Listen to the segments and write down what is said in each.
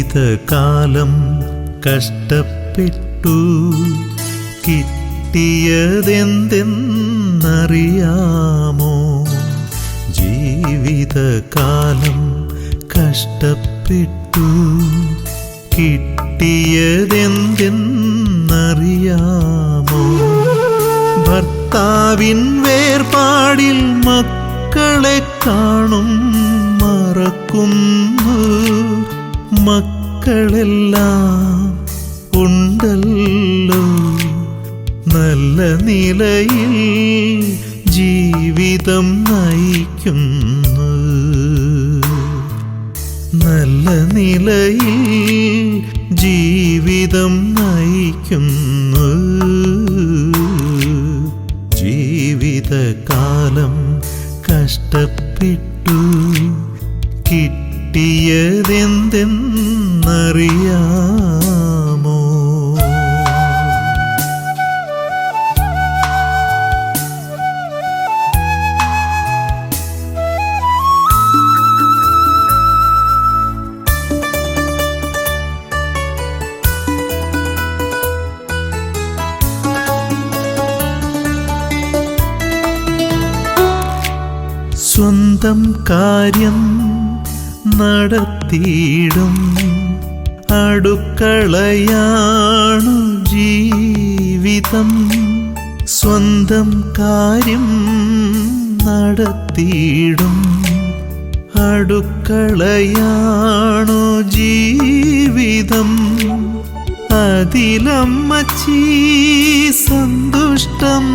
ജീവിതകാലം കഷ്ടപ്പെട്ടു കിട്ടിയതെന്തെന്നറിയാമോ? ജീവിതകാലം കഷ്ടപ്പെട്ടു കിട്ടിയതെന്തെന്നറിയാമോ? ഭർത്താവിൻ വേർപാടിൽ മക്കളെ കാണും മറക്കുന്നു. മക്കളെല്ലാം ഉണ്ടല്ലോ, നല്ല നിലയിൽ ജീവിതം നയിക്കുന്നു. നല്ല നിലയിൽ ജീവിതം നയിക്കുന്നു. ജീവിതകാലം കഷ്ടപ്പെട്ടു കിട്ടിയതെന്തെന്നറിയാമോ? സ്വന്തം കാര്യം നടത്തിയിടും അടുക്കളയാണു ജീവിതം. സ്വന്തം കാര്യം നടത്തിയിടും അടുക്കളയാണു ജീവിതം. അതിലമ്മച്ചി സന്തുഷ്ടം,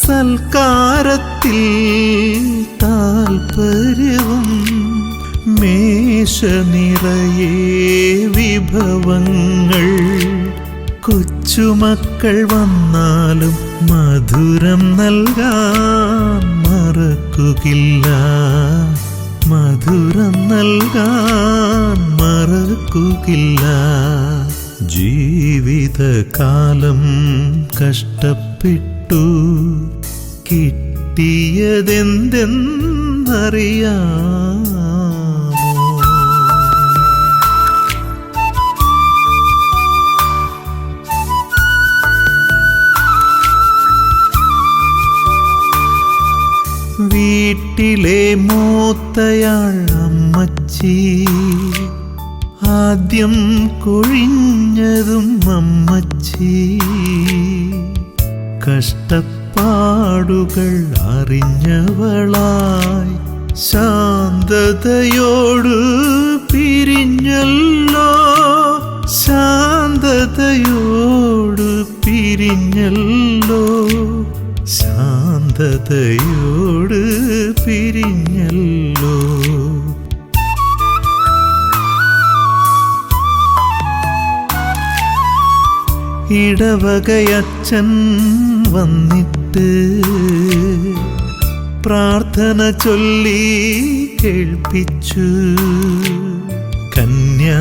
സൽക്കാരത്തിൽ താൽപര്യവും. മേശ നിറയെ വിഭവങ്ങൾ, കൊച്ചുമക്കൾ വന്നാലും മധുരം നൽകാൻ മറക്കുകയില്ല. മധുരം നൽകാൻ മറക്കുകയില്ല. ജീവിതകാലം കഷ്ടപ്പെട്ടു കിട്ടിയതെന്തെന്നറിയാമോ? വീട്ടിലെ മൂത്തയാൾ അമ്മച്ചി, ആദ്യം കൊഴിഞ്ഞതും അമ്മച്ചി. കഷ്ടപ്പാടുകൾ അറിഞ്ഞവളായി ശാന്തതയോട് പിരിഞ്ഞല്ലോ. ശാന്തതയോട് പിരിഞ്ഞല്ലോ. ശാന്തതയോട് പിരിഞ്ഞല്ലോ. ഇടവകയച്ഛൻ വന്നിട്ട് പ്രാർത്ഥന ചൊല്ലി കേൾപ്പിച്ചു. കന്യാസ്ത്രീകളെ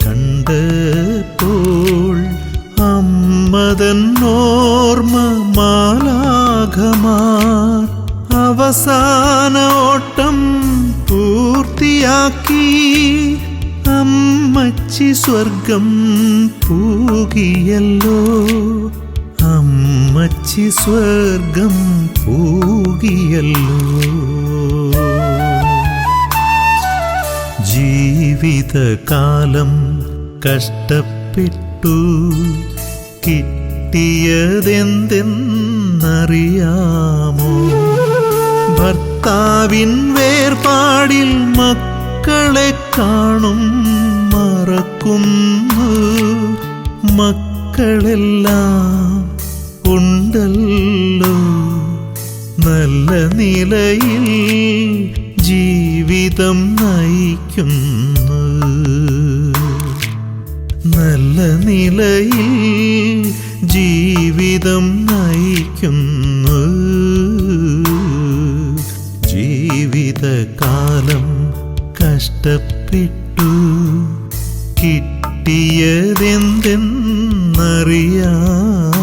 കണ്ടപ്പോൾ അമ്മതൻ ഓർമ്മ മാലാഖമാർ അവസാന ഓട്ടം പൂർത്തിയാക്കി. അമ്മച്ചി സ്വർഗം പൂകിയല്ലോ. അമ്മച്ചി സ്വർഗം പൂകിയല്ലോ. ജീവിതകാലം കഷ്ടപ്പെട്ടു കിട്ടിയതെന്തെന്നറിയാമോ? ഭർത്താവിൻ വേർപാടിൽ മക്കളെ കാണും മറക്കുന്നു. മക്കളെല്ലാം ഉണ്ടല്ലോ, നല്ല നിലയിൽ ജീവിതം നയിക്കുന്നു. നല്ല നിലയിൽ ജീവിതം നയിക്കുന്നു. ജീവിതകാലം കഷ്ടപ്പെട്ടു കിട്ടിയതെന്തെന്നറിയാമോ?